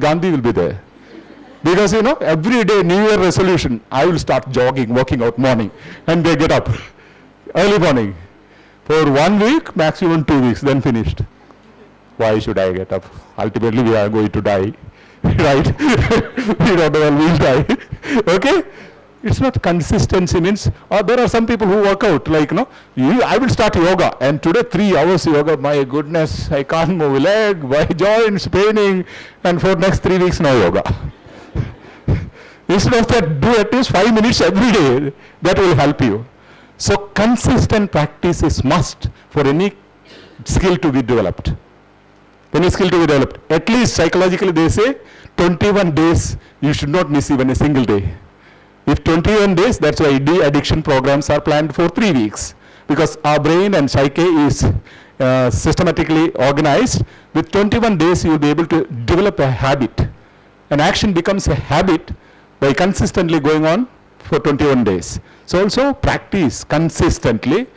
Gandhi will be there. Because, every day, New Year resolution, I will start jogging, working out morning, and they get up early morning. For 1 week, maximum 2 weeks, then finished. Why should I get up? Ultimately, we are going to die, right? We don't know when we'll die, okay? It's not consistency means, or there are some people who work out, like, I will start yoga, and today 3 hours yoga, my goodness, I can't move a leg, my joints paining, and for next 3 weeks, no yoga. Instead of that, do at least 5 minutes every day. That will help you. So consistent practice is must for any skill to be developed. Any skill to be developed. At least psychologically they say 21 days you should not miss even a single day. If 21 days, that's why de-addiction programs are planned for 3 weeks. Because our brain and psyche is systematically organized. With 21 days you will be able to develop a habit. An action becomes a habit by consistently going on for 21 days. So also practice consistently,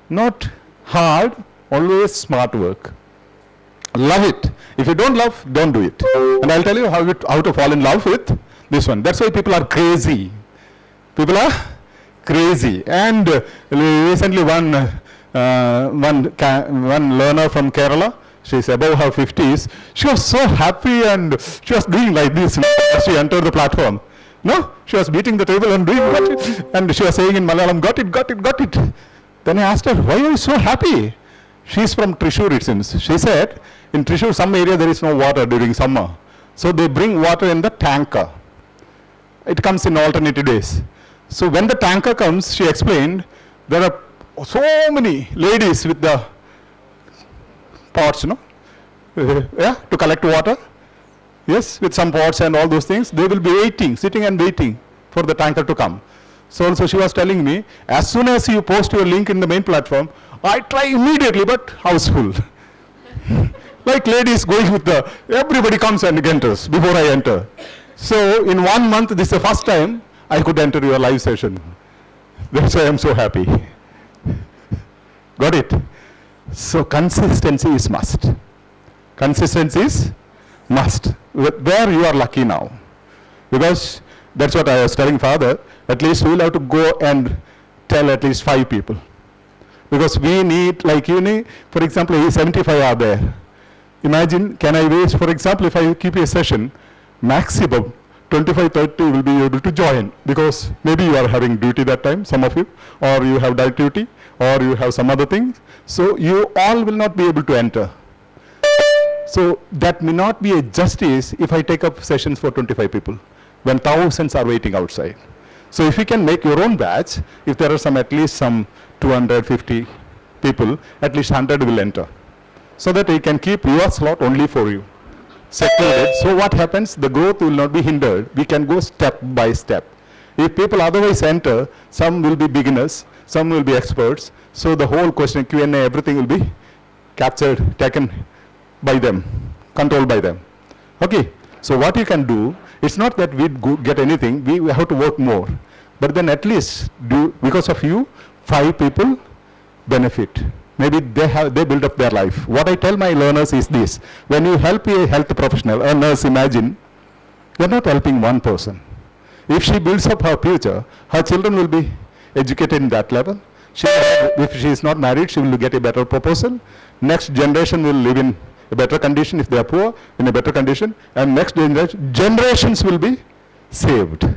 not hard, always smart work. Love it. If you don't love, don't do it. And I'll tell you how to fall in love with this one. That's why people are crazy. People are crazy. And recently one learner from Kerala, she's above her 50s, she was so happy and she was doing like this as she entered the platform. No, she was beating the table and doing got it. And she was saying in Malayalam, got it, got it, got it. Then I asked her, why are you so happy? She's from Thrissur, it seems. She said, in Thrissur, some area there is no water during summer. So they bring water in the tanker. It comes in alternative days. So when the tanker comes, she explained, there are so many ladies with the pots, to collect water. Yes, with some pots and all those things, they will be waiting, sitting and waiting for the tanker to come. So also she was telling me, as soon as you post your link in the main platform, I try immediately, but house full. Like ladies going with everybody comes and enters before I enter. So in 1 month, this is the first time I could enter your live session. That's why I'm so happy. Got it? So consistency is must. Consistency is must. Where you are lucky now. Because that's what I was telling Father, at least we will have to go and tell at least 5 people. Because we need, like for example, 75 are there. Imagine, can I waste, for example, if I keep a session, maximum 25-30 will be able to join. Because maybe you are having duty that time, some of you, or you have night duty, or you have some other things. So you all will not be able to enter. So that may not be a justice if I take up sessions for 25 people, when thousands are waiting outside. So if you can make your own batch, if there are at least some 250 people, at least 100 will enter. So that you can keep your slot only for you. Secluded. So what happens? The growth will not be hindered. We can go step by step. If people otherwise enter, some will be beginners, some will be experts. So the whole question, Q&A, everything will be captured, taken by them, controlled by them. Okay, so what you can do, it's not that we get anything, we have to work more. But then at least, because of you, 5 people benefit. Maybe they build up their life. What I tell my learners is this, when you help a health professional, a nurse, imagine, you're not helping one person. If she builds up her future, her children will be educated in that level. If she is not married, she will get a better proposal. Next generation will live in a better condition. If they are poor, in a better condition. And next generations will be saved.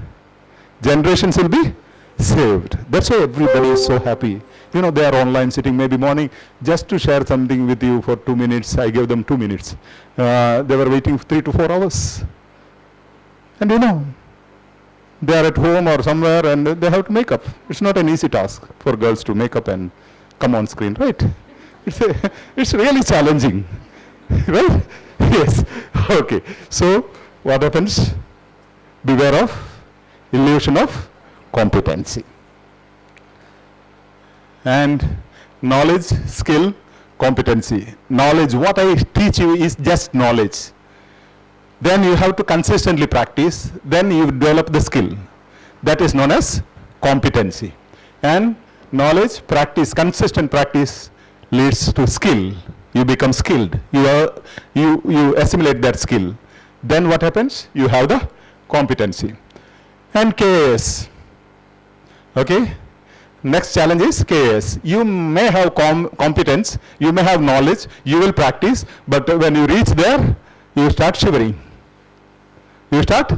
Generations will be saved. That's why everybody is so happy. They are online sitting maybe morning just to share something with you for 2 minutes. I gave them 2 minutes. They were waiting 3 to 4 hours. And they are at home or somewhere and they have to make up. It's not an easy task for girls to make up and come on screen, right? It's really challenging, right? Yes. Okay. So what happens? Beware of illusion of competency. And knowledge, skill, competency. Knowledge, what I teach you is just knowledge. Then you have to consistently practice, then you develop the skill. That is known as competency. And knowledge, practice, consistent practice leads to skill. You become skilled. You assimilate that skill. then what happens? You have the competency. And KS. Okay? Next challenge is KS. You may have competence, you may have knowledge, you will practice, but when you reach there, you start shivering. You start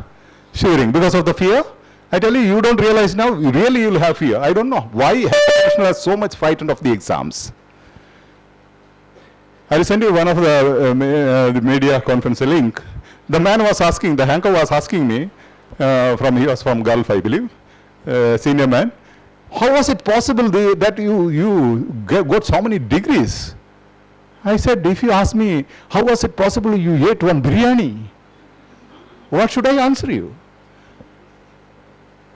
shivering because of the fear. I tell you, you don't realize now, really you will have fear. I don't know why professionals are so much frightened of the exams. I will send you one of the media conference link. The man was asking, the anchor was asking me, he was from Gulf, I believe, senior man, how was it possible that you got so many degrees? I said, if you ask me, how was it possible you ate one biryani? What should I answer you?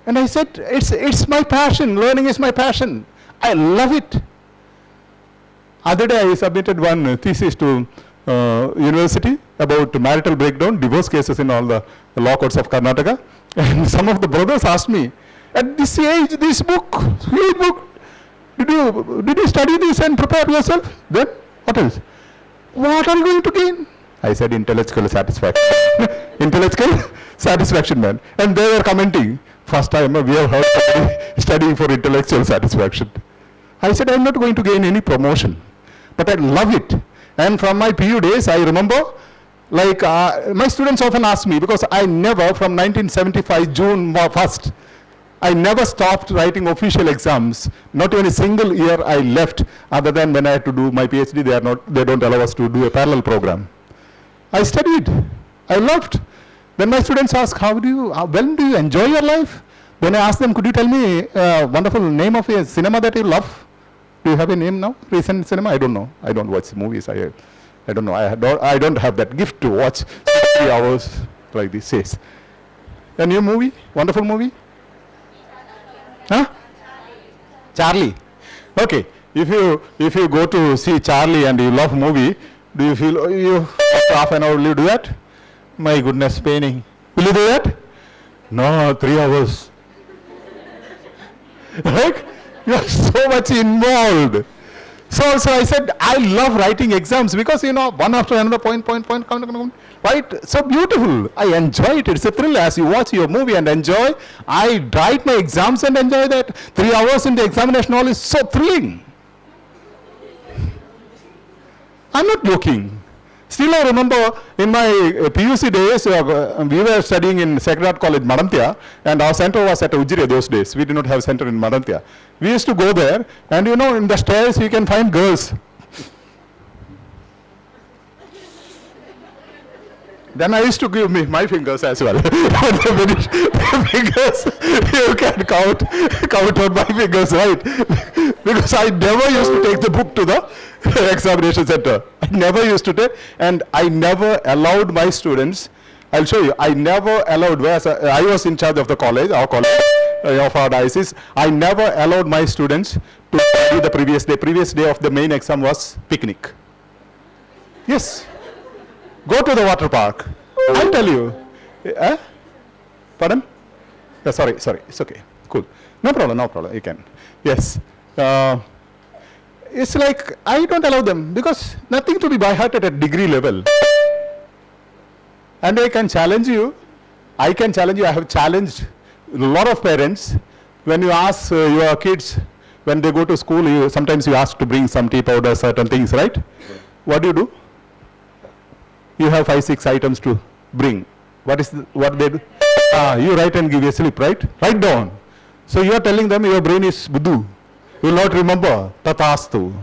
And I said, it's my passion. Learning is my passion. I love it. Other day I submitted one thesis to university about marital breakdown, divorce cases in all the law courts of Karnataka. And some of the brothers asked me, at this age, this book, huge book, did you study this and prepare yourself? Then what else? What are you going to gain? I said, intellectual satisfaction. Intellectual satisfaction, man. And they were commenting, first time we have heard somebody studying for intellectual satisfaction. I said, I'm not going to gain any promotion, but I love it. And from my PU days, I remember, like my students often ask me, because I never, from 1975, June 1st, I never stopped writing official exams. Not even a single year I left, other than when I had to do my PhD, they don't allow us to do a parallel program. I studied. I loved. Then my students ask, when do you enjoy your life? Then I ask them, could you tell me a wonderful name of a cinema that you love? Do you have a name now? Recent cinema? I don't know. I don't watch movies. I don't know. I don't have that gift to watch 3 hours like this says. A new movie? Wonderful movie? Huh? Charlie. Okay. If you go to see Charlie and you love movie, do you feel after half an hour will you do that? My goodness, paining. Will you do that? No, 3 hours. Right? You are so much involved. So I said, I love writing exams because, one after another point, right? So beautiful. I enjoy it. It's a thrill as you watch your movie and enjoy. I write my exams and enjoy that. 3 hours in the examination hall is so thrilling. I'm not joking. Still, I remember in my PUC days, we were studying in Sacred Heart College, Madantia, and our center was at Ujjire those days. We did not have center in Madantia. We used to go there, and in the stairs you can find girls. Then I used to give my fingers as well. The fingers, you can count on my fingers, right? Because I never used to take the book to the examination center. I never used to take, and I never allowed my students, I'll show you, I never allowed, whereas I was in charge of the college, our college, of our diocese, I never allowed my students to study the previous day. Previous day of the main exam was picnic. Yes. Go to the water park. I'll tell you. Pardon? Sorry, it's okay. Cool. No problem, you can. Yes. It's like, I don't allow them because nothing to be by heart at a degree level. And I can challenge you. I have challenged a lot of parents. When you ask your kids, when they go to school, sometimes you ask to bring some tea powder, certain things, right? What do? You have 5-6 items to bring. What they do? You write and give a slip, right? Write down. So you are telling them your brain is buddhu. You will not remember. Tatastu.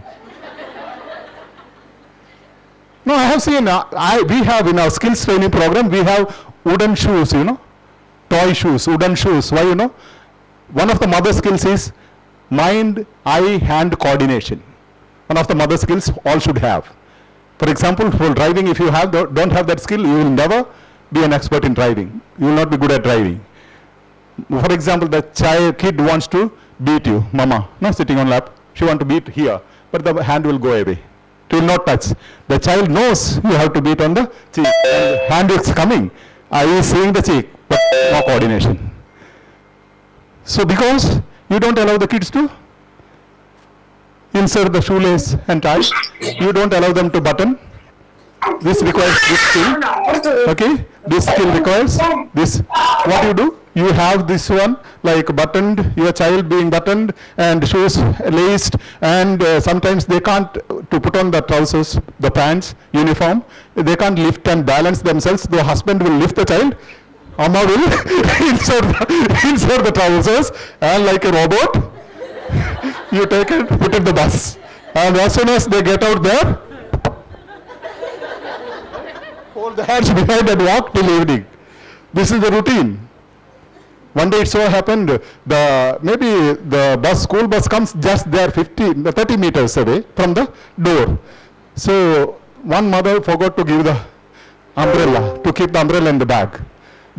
No, I have seen, we have in our skills training program, we have wooden shoes, toy shoes, wooden shoes. Why, One of the mother skills is mind-eye hand coordination. One of the mother skills all should have. For example, for driving, if you don't have that skill, you will never be an expert in driving. You will not be good at driving. For example, the kid wants to beat you, mama, sitting on lap. She wants to beat here, but the hand will go away. It will not touch. The child knows you have to beat on the cheek. Hand is coming. Eye is seeing the cheek, but no coordination. So because you don't allow the kids to insert the shoelace and tie, you don't allow them to button, This requires this skill. Okay, this skill requires this. What you do? You have this one like buttoned, your child being buttoned and shoes laced, and sometimes they can't to put on the trousers, the pants, uniform. They can't lift and balance themselves. The husband will lift the child. Amma will insert the trousers, and like a robot, you take it, put it in the bus. And as soon as they get out there, hold the hands behind and walk till evening. This is the routine. One day it so happened, maybe the school bus comes just there 30 meters away from the door. So one mother forgot to give the umbrella, to keep the umbrella in the bag,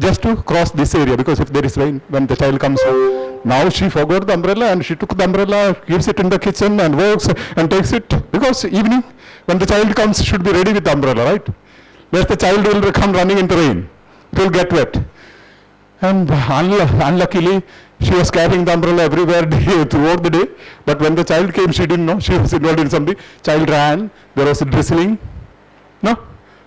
just to cross this area, because if there is rain, when the child comes home. Now she forgot the umbrella and she took the umbrella, gives it in the kitchen and works and takes it, because evening when the child comes, should be ready with the umbrella, right? Whereas the child will come running into rain, it will get wet. And unluckily, she was carrying the umbrella everywhere throughout the day, but when the child came, she didn't know she was involved in something. Child ran, there was a drizzling,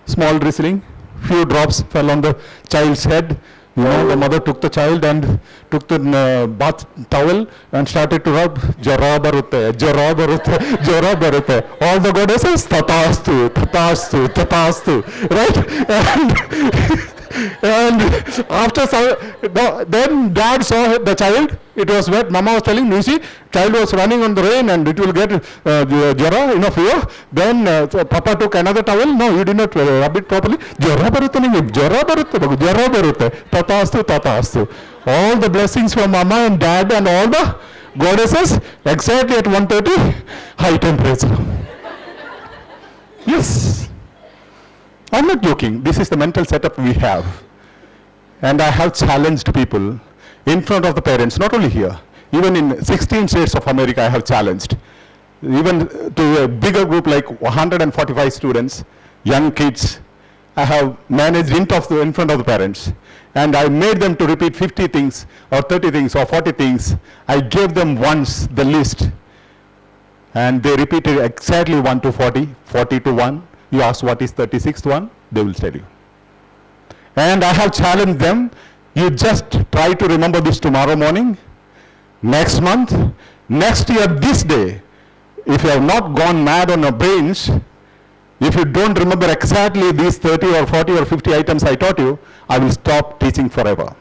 small drizzling, few drops fell on the child's head. The mother took the child and took the bath towel and started to rub. Jara barute, jara barute, jara barute. All the goddesses, tatastu, tatastu, tatastu, right? And after then dad saw the child. It was wet. Mama was telling, you see, child was running on the rain and it will get jara, fever. Then Papa took another towel. No, you did not rub it properly. Jara barute nahi, jara barute, jara barute. Tatastu, tatastu. All the blessings from Mama and Dad and all the goddesses exactly at 1:30, high temperature. Yes. I'm not joking. This is the mental setup we have. And I have challenged people in front of the parents, not only here, even in 16 states of America, I have challenged. Even to a bigger group like 145 students, young kids, I have managed in front of the parents. And I made them to repeat 50 things or 30 things or 40 things. I gave them once the list. And they repeated exactly 1 to 40, 40 to 1. You ask what is 36th one, they will tell you. And I have challenged them, you just try to remember this tomorrow morning, next month, next year this day. If you have not gone mad on your brains, if you don't remember exactly these 30 or 40 or 50 items I taught you, I will stop teaching forever.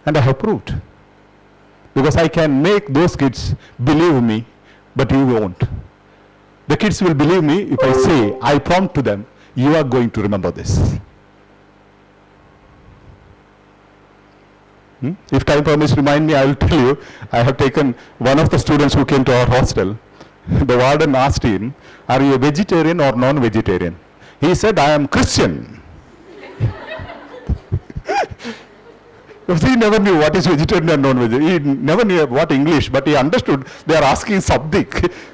And I have proved. Because I can make those kids believe me, but you won't. The kids will believe me if I say, I prompt to them, you are going to remember this. If time permits, remind me, I will tell you, I have taken one of the students who came to our hostel. The warden asked him, are you a vegetarian or non-vegetarian? He said, I am Christian. He never knew what is vegetarian and non-vegetarian. He never knew what English, but he understood they are asking something.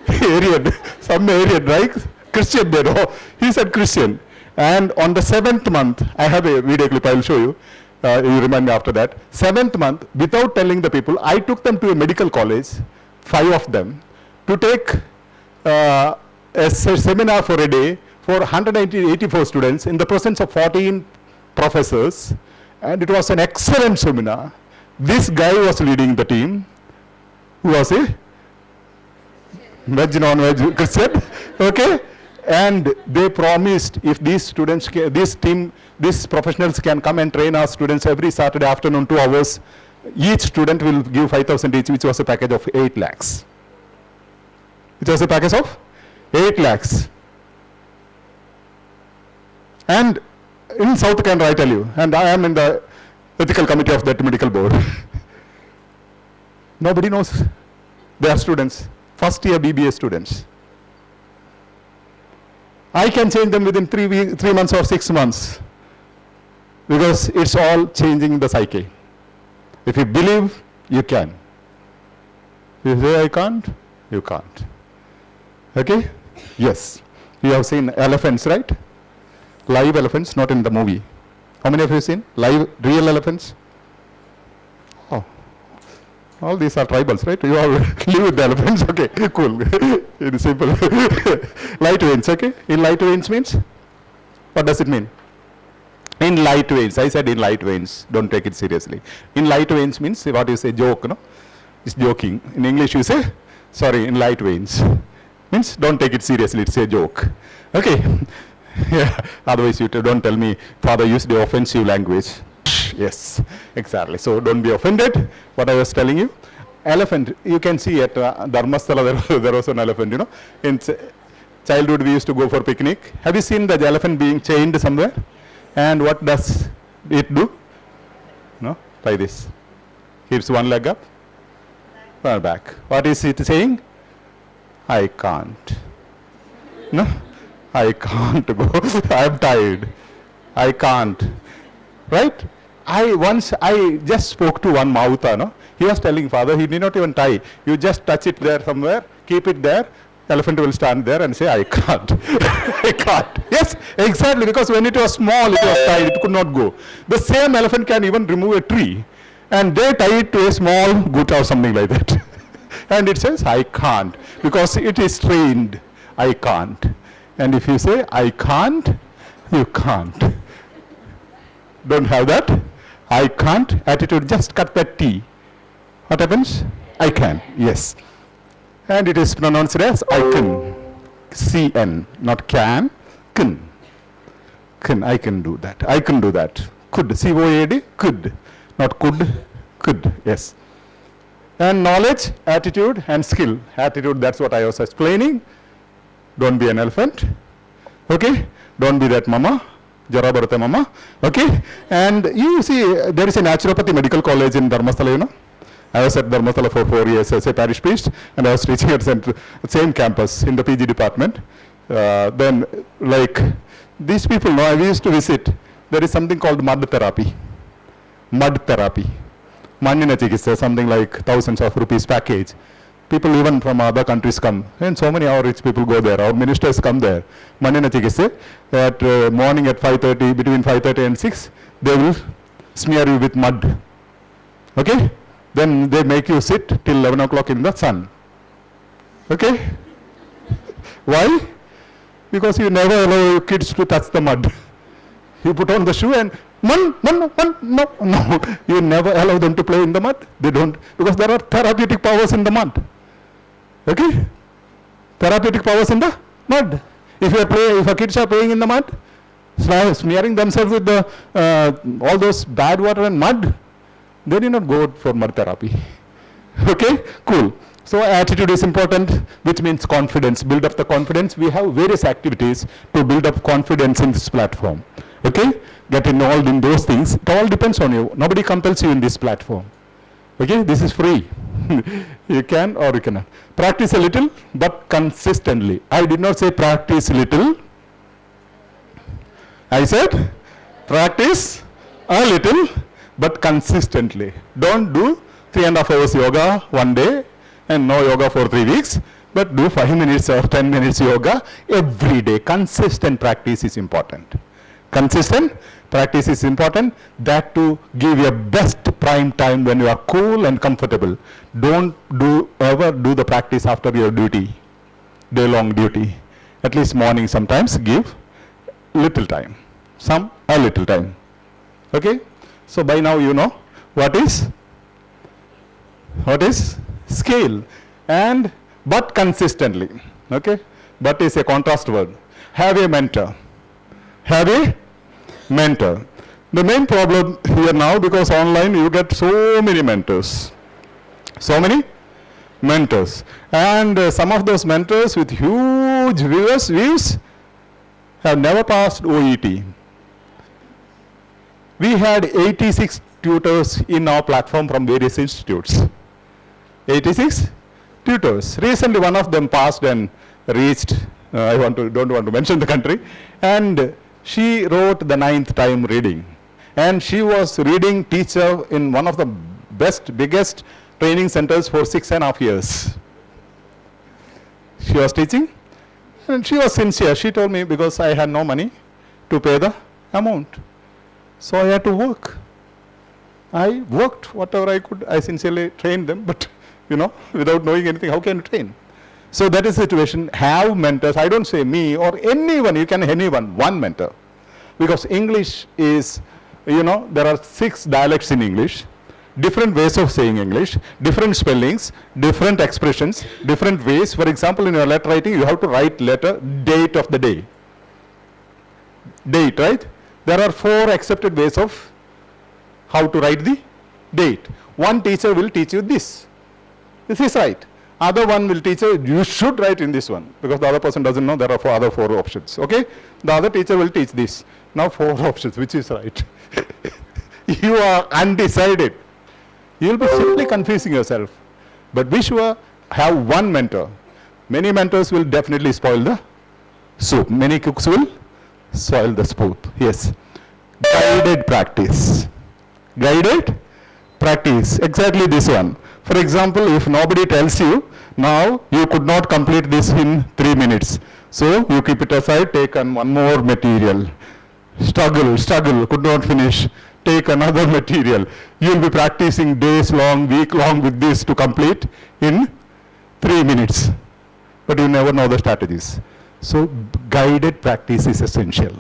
Aryan, some Aryan, right? Christian, they know. He said Christian. And on the 7th month, I have a video clip, I will show you. You remind me after that. 7th month, without telling the people, I took them to a medical college, 5 of them, to take a seminar for a day for 184 students in the presence of 14 professors. And it was an excellent seminar. This guy was leading the team, who was a veg, non-veg Christian, okay? And they promised if these students, these professionals can come and train our students every Saturday afternoon, 2 hours, each student will give 5,000 each, which was a package of 8 lakhs. It was a package of 8 lakhs. And in South Canada, I tell you, and I am in the ethical committee of that medical board. Nobody knows they are students, first year BBA students. I can change them within 3 months or 6 months, because it's all changing the psyche. If you believe, you can. If you say I can't, you can't. Okay? Yes. You have seen elephants, right? Live elephants, not in the movie. How many of you have seen live, real elephants? Oh. All these are tribals, right? You all live with the elephants. Okay, cool. It is simple. Light veins, okay? In light veins means? What does it mean? In light veins. I said in light veins. Don't take it seriously. In light veins means what you say, joke, no? It's joking. In English you say, sorry, in light veins. Means don't take it seriously. It's a joke. Okay. Yeah. Otherwise you don't tell me, Father used the offensive language. Yes, exactly. So don't be offended. What I was telling you, elephant. You can see at Dharmasthala there was an elephant. You know, in childhood we used to go for picnic. Have you seen the elephant being chained somewhere? And what does it do? No, try this. Keeps one leg up, one back. What is it saying? I can't. No, I can't go. I am tired. I can't. Right? I just spoke to one Mauta, no? He was telling, Father, he did not even tie. You just touch it there somewhere, keep it there, elephant will stand there and say, I can't. I can't. Yes, exactly, because when it was small, it was tied, it could not go. The same elephant can even remove a tree, and they tie it to a small gutta or something like that. And it says, I can't, because it is trained. I can't. And if you say, I can't, you can't. Don't have that. I can't attitude, just cut that T. What happens? I can, yes. And it is pronounced as I can. C-N, not can, can. Can, I can do that. I can do that. Could, C-O-A-D, could. Not could, could, yes. And knowledge, attitude, and skill. Attitude, that's what I was explaining. Don't be an elephant. Okay? Don't be that mama. Jara Bharata Mama, okay? And you see, there is a naturopathy medical college in Dharmasthala, you know. I was at Dharmasthala for 4 years as a parish priest, and I was teaching at the same campus in the PG department. Then, like, these people, no, we used to visit, there is something called mud therapy. Mud therapy. Mannina Chikitsa, something like thousands of rupees package. People even from other countries come, and so many our rich people go there. Our ministers come there. Mannina Chikitsa, at morning at 5:30, between 5:30 and 6, they will smear you with mud. Okay? Then they make you sit till 11 o'clock in the sun. Okay? Why? Because you never allow your kids to touch the mud. You put on the shoe and no. You never allow them to play in the mud. They don't, because there are therapeutic powers in the mud. Okay? Therapeutic powers in the mud. If your kids are playing in the mud, smearing themselves with the all those bad water and mud, they do not go for mud therapy. Okay? Cool. So attitude is important, which means confidence. Build up the confidence. We have various activities to build up confidence in this platform. Okay? Get involved in those things. It all depends on you. Nobody compels you in this platform. Okay? This is free. You can or you cannot. Practice a little, but consistently. I did not say practice little. I said practice a little, but consistently. Don't do 3.5 hours yoga one day and no yoga for 3 weeks, but do 5 minutes or 10 minutes yoga every day. Consistent practice is important. Consistent practice is important. That to give your best prime time when you are cool and comfortable. Don't ever do the practice after your duty, day-long duty. At least morning sometimes give little time. A little time. Okay? So by now you know what is scale, and but consistently. Okay? But is a contrast word. Have a mentor. Have a mentor. The main problem here now, because online you get so many mentors. So many mentors. And some of those mentors with huge views have never passed OET. We had 86 tutors in our platform from various institutes. 86 tutors. Recently one of them passed and reached, don't want to mention the country, and she wrote the 9th time reading. And she was reading teacher in one of the biggest training centers for 6.5 years. She was teaching and she was sincere. She told me, because I had no money to pay the amount. So I had to work. I worked whatever I could. I sincerely trained them, but without knowing anything, how can you train? So that is the situation. Have mentors. I don't say me or anyone. You can anyone, one mentor. Because English is, there are 6 dialects in English, different ways of saying English, different spellings, different expressions, different ways. For example, in your letter writing, you have to write letter, date of the day. Date, right? There are 4 accepted ways of how to write the date. One teacher will teach you this. This is right. Other one will teach you should write in this one, because the other person doesn't know there are other 4 options. Okay? The other teacher will teach this. Now 4 options, which is right? You are undecided. You will be simply confusing yourself. But be sure, have one mentor. Many mentors will definitely spoil the soup. Many cooks will spoil the soup. Yes. Guided practice. Guided practice. Exactly this one. For example, if nobody tells you, now you could not complete this in 3 minutes. So you keep it aside, take on one more material. Struggle, could not finish. Take another material. You will be practicing days long, week long with this to complete in 3 minutes. But you never know the strategies. So guided practice is essential.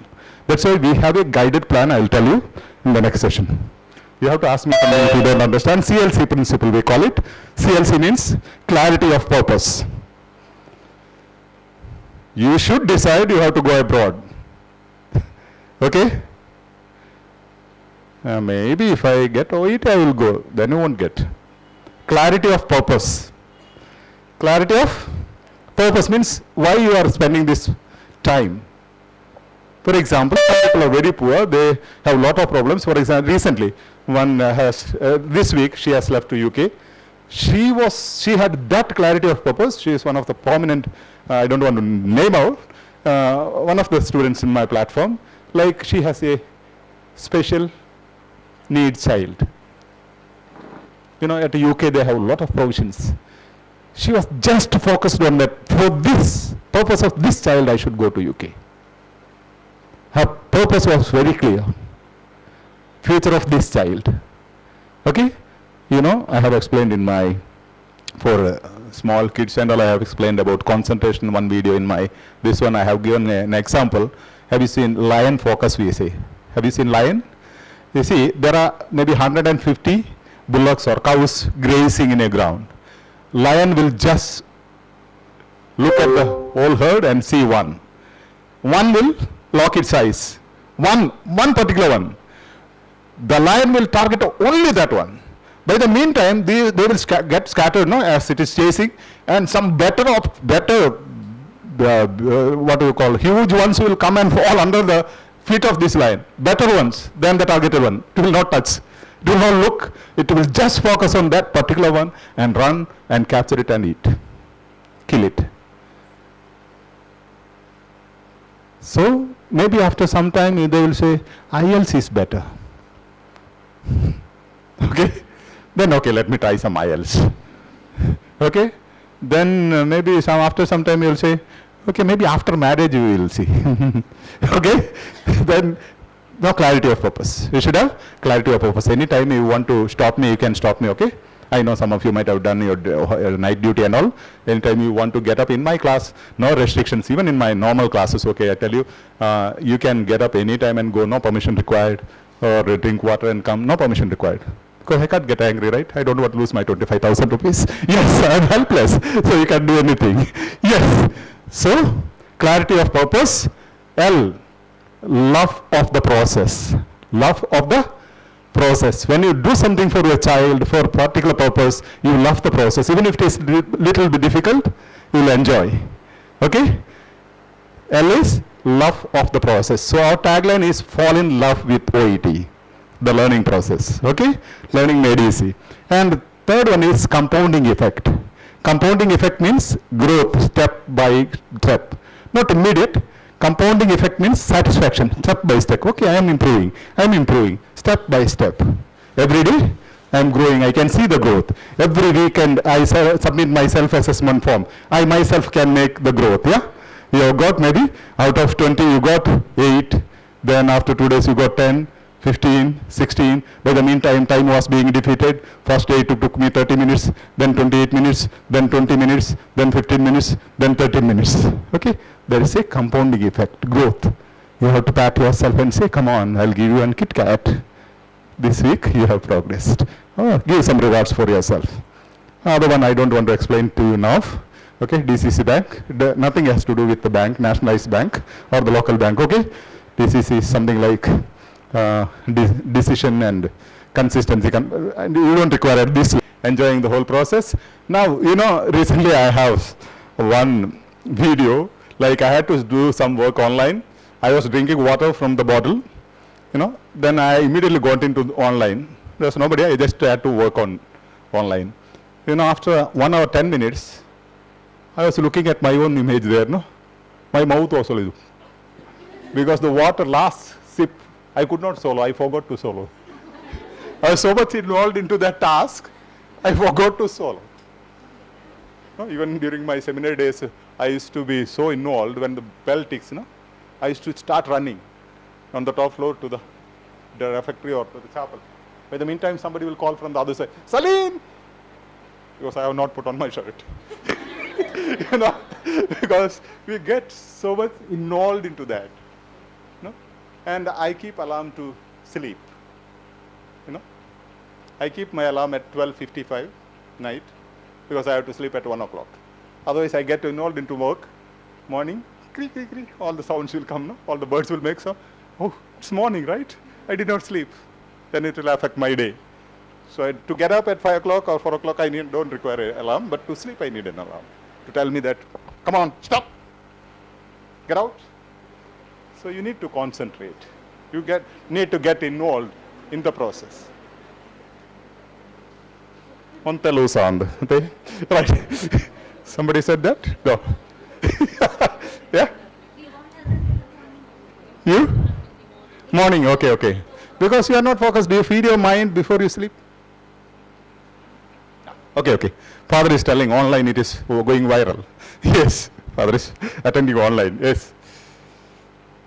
That's why we have a guided plan. I will tell you in the next session. You have to ask me something if you don't understand. CLC principle, we call it. CLC means clarity of purpose. You should decide you have to go abroad. Okay? Maybe if I get OET, I will go. Then you won't get. Clarity of purpose. Clarity of purpose means why you are spending this time. For example, some people are very poor. They have a lot of problems. For example, recently, one this week, she has left to UK. She had that clarity of purpose. She is one of the prominent, I don't want to name out, one of the students in my platform. Like, she has a special needs child. At the UK, they have a lot of provisions. She was just focused on that. For this purpose of this child, I should go to UK. Her purpose was very clear. Future of this child. Okay? I have explained in my, for small kids and all, I have explained about concentration, one video in my, this one I have given an example. Have you seen lion focus, we say? Have you seen lion? You see, there are maybe 150 bullocks or cows grazing in a ground. Lion will just look at the whole herd and see one. One will lock its eyes. One particular one. The lion will target only that one. By the meantime, they will get scattered, as it is chasing, and some better, what do you call, huge ones will come and fall under the feet of this lion. Better ones than the targeted one. It will not touch. It will not look. It will just focus on that particular one and run and capture it and eat. Kill it. So maybe after some time they will say, IELTS is better. Okay? Then okay, let me try some IELTS. Okay? Then maybe after some time you will say, okay, maybe after marriage you will see. Okay? Then no clarity of purpose. You should have clarity of purpose. Anytime you want to stop me, you can stop me, okay? I know some of you might have done your night duty and all. Anytime you want to get up in my class, no restrictions. Even in my normal classes, okay, I tell you, you can get up anytime and go, no permission required, or drink water and come, no permission required. Because I can't get angry, right? I don't want to lose my 25,000 rupees. Yes, I'm helpless, so you can't do anything. Yes. So, clarity of purpose. L, love of the process. Love of the process. When you do something for your child, for a particular purpose, you love the process. Even if it is little bit difficult, you will enjoy. Okay? L is love of the process. So our tagline is fall in love with OET, the learning process. Okay? Learning made easy. And third one is compounding effect. Compounding effect means growth step by step. Not immediate. Compounding effect means satisfaction, step by step. Okay, I am improving, step by step. Every day, I am growing, I can see the growth. Every weekend, I submit my self-assessment form. I myself can make the growth, yeah? You have got maybe, out of 20, you got 8, then after 2 days, you got 10, 15, 16. By the meantime, time was being defeated. First day it took me 30 minutes, then 28 minutes, then 20 minutes, then 15 minutes, then 30 minutes. Okay? There is a compounding effect, growth. You have to pat yourself and say, come on, I'll give you a Kit Kat. This week you have progressed. Oh, give some rewards for yourself. Other one I don't want to explain to you now. Okay, DCC bank, nothing has to do with the bank, nationalized bank or the local bank. Okay, DCC is something like decision and consistency, and you don't require this. Enjoying the whole process. Now, you know, recently I have one video, like I had to do some work online. I was drinking water from the bottle, you know, then I immediately got into online. There's nobody, I just had to work on online. You know, after 1 hour 10 minutes, I was looking at my own image there, no? My mouth was also, because the water last sip, I could not swallow, I forgot to swallow. I was so much involved into that task, I forgot to swallow. No, even during my seminar days, I used to be so involved when the bell ticks, no? I used to start running on the top floor to the refectory or to the chapel. By the meantime, somebody will call from the other side, Saleen! Because I have not put on my shirt. You know, because we get so much involved into that. You know? And I keep alarm to sleep. You know, I keep my alarm at 12:55 night because I have to sleep at 1 o'clock. Otherwise, I get involved into work. Morning, creak, creak, creak, all the sounds will come, no? All the birds will make sound. Oh, it's morning, right? I did not sleep. Then it will affect my day. So to get up at 5 o'clock or 4 o'clock, I don't require an alarm, but to sleep, I need an alarm to tell me that, come on, stop, get out. So you need to concentrate. You need to get involved in the process. On Telugu sound, right? Somebody said that? Go. Yeah? You? Morning, okay, okay. Because you are not focused, do you feed your mind before you sleep? Okay, okay. Father is telling online it is going viral. Yes, Father is attending online, yes.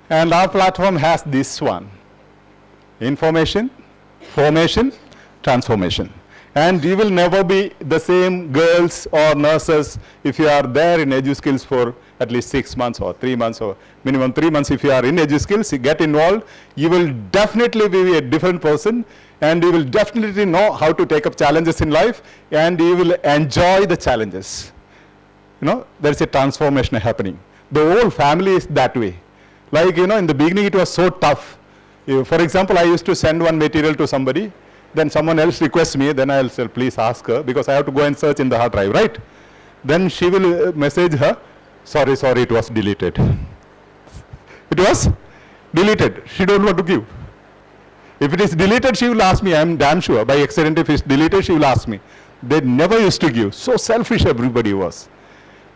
And our platform has this one. Information, formation, transformation. And you will never be the same girls or nurses if you are there in EduSkills for at least 6 months or 3 months or minimum 3 months. If you are in EduSkills, you get involved, you will definitely be a different person and you will definitely know how to take up challenges in life and you will enjoy the challenges. You know, there is a transformation happening. The whole family is that way. Like, you know, in the beginning it was so tough. For example, I used to send one material to somebody, then someone else requests me, then I'll say, please ask her, because I have to go and search in the hard drive, right? Then she will message her, sorry, it was deleted. It was deleted. She don't want to give. If it is deleted, she will ask me, I'm damn sure. By accident, if it's deleted, she will ask me. They never used to give. So selfish everybody was.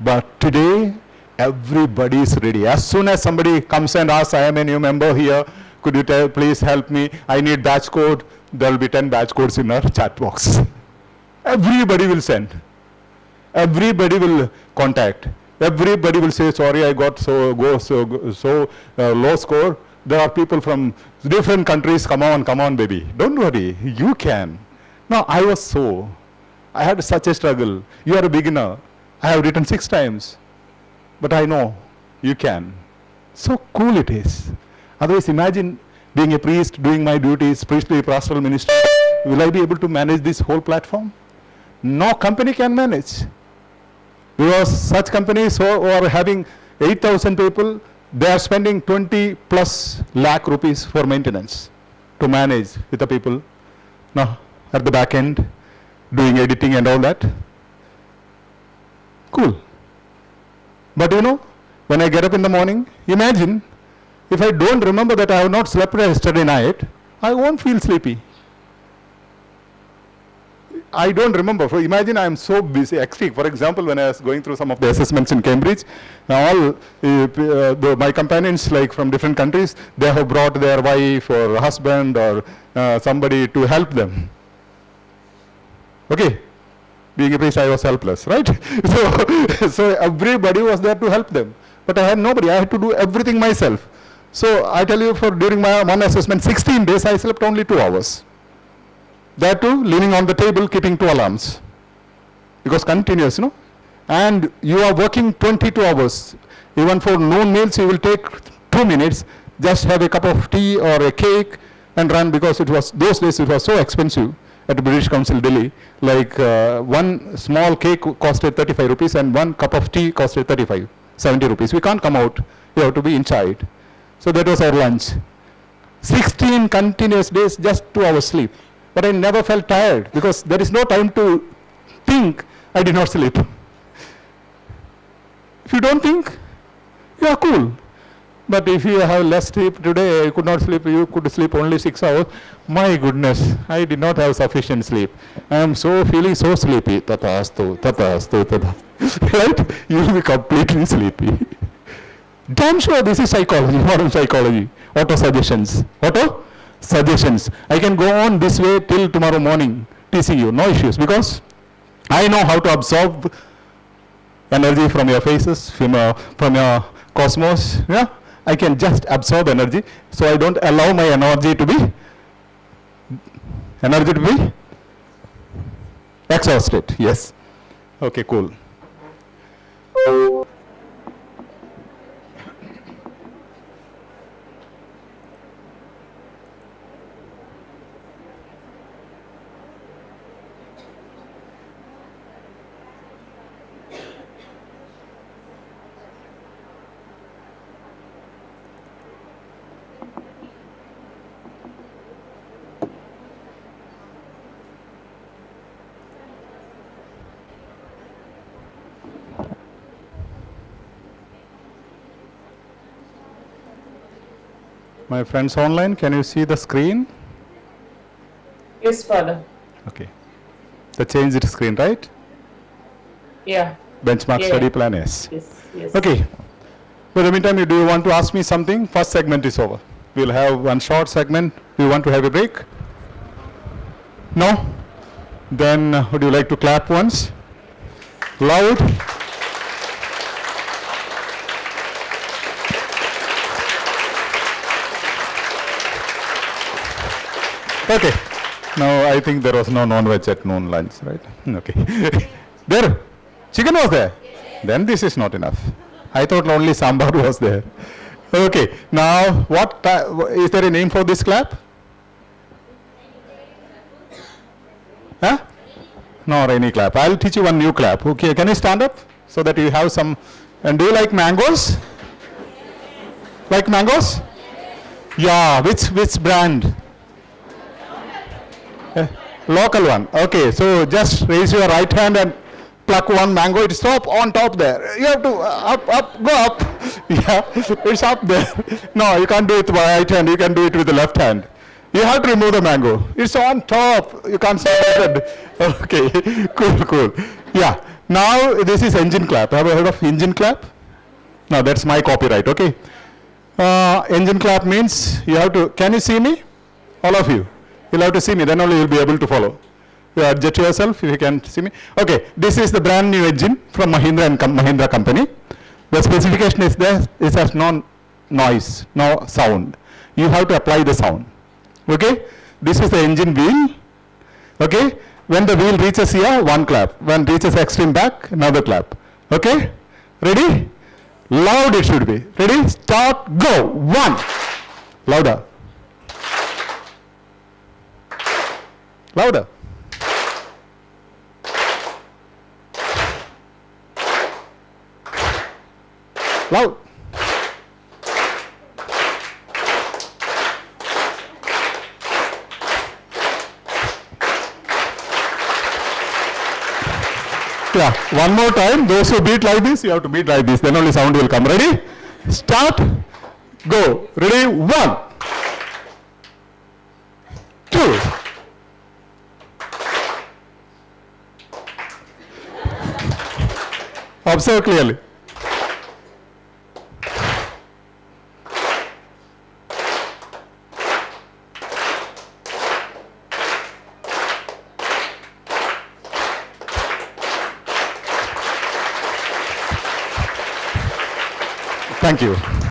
But today, everybody is ready. As soon as somebody comes and asks, I am a new member here, could you please help me? I need batch code. There will be 10 batch codes in our chat box. Everybody will send. Everybody will contact. Everybody will say, sorry, I got so low score. There are people from different countries. Come on, baby. Don't worry. You can. No, I had such a struggle. You are a beginner. I have written 6 times. But I know you can. So cool it is. Otherwise, imagine being a priest, doing my duties, priestly pastoral ministry. Will I be able to manage this whole platform? No company can manage. Because such companies who are having 8,000 people, they are spending 20 plus lakh rupees for maintenance to manage with the people. Now, at the back end, doing editing and all that. Cool. But you know, when I get up in the morning, imagine, if I don't remember that I have not slept yesterday night, I won't feel sleepy. I don't remember. So imagine I am so busy. Actually, for example, when I was going through some of the assessments in Cambridge, my companions, like from different countries, they have brought their wife or husband or somebody to help them. Okay. Being a priest, I was helpless, right? So everybody was there to help them. But I had nobody. I had to do everything myself. So I tell you, for during my one assessment, 16 days, I slept only 2 hours. That too, leaning on the table, keeping 2 alarms. Because continuous, you know. And you are working 22 hours. Even for noon meals, you will take 2 minutes, just have a cup of tea or a cake and run, because it was, those days it was so expensive at the British Council, Delhi. Like one small cake costed 35 rupees and one cup of tea costed 70 rupees. We can't come out, you have to be inside. So that was our lunch. 16 continuous days, just 2 hours sleep. But I never felt tired, because there is no time to think I did not sleep. If you don't think, you are cool. But if you have less sleep today, you could not sleep, you could sleep only 6 hours. My goodness, I did not have sufficient sleep. I am so feeling so sleepy. Tatastu, tatastu, tata. Right? You will be completely sleepy. Damn sure this is psychology, modern psychology. Auto suggestions. Auto suggestions. I can go on this way till tomorrow morning, teaching you, no issues, because I know how to absorb energy from your faces, from your cosmos. Yeah, I can just absorb energy, so I don't allow my energy to be exhausted. Yes. Okay, cool. My friends online, can you see the screen? Yes, Father. Okay. The changed screen, right? Yeah. Benchmark study plan, yes. Yes. Okay. But in the meantime, do you want to ask me something? First segment is over. We'll have one short segment. Do you want to have a break? No? Then would you like to clap once? Loud? Okay. Now I think there was no non-veg at noon lunch, right? Okay. There? Chicken was there? Yes. Then this is not enough. I thought only sambar was there. Okay. Now, is there a name for this clap? Huh? No, rainy clap. I'll teach you one new clap. Okay. Can you stand up so that you have some? And do you like mangoes? Like mangoes? Yeah. Which brand? Local one. Okay, so just raise your right hand and pluck one mango. It's up on top there. You have to go up. Yeah, it's up there. No, you can't do it with the right hand. You can do it with the left hand. You have to remove the mango. It's on top. You can't see it. Okay, cool. Yeah. Now this is engine clap. Have you heard of engine clap? No, that's my copyright. Okay. Engine clap means you have to. Can you see me? All of you. You'll have to see me, then only you'll be able to follow. You adjust yourself if you can see me. Okay, this is the brand new engine from Mahindra and Mahindra company. The specification is there, it has no noise, no sound. You have to apply the sound. Okay, this is the engine wheel. Okay, when the wheel reaches here, one clap. When it reaches extreme back, another clap. Okay, ready? Loud it should be. Ready? Start, go. 1. Louder. Louder. Loud. Yeah, one more time. Those who beat like this, you have to beat like this. Then only sound will come. Ready? Start. Go. Ready? 1, 2. Observe clearly. Thank you.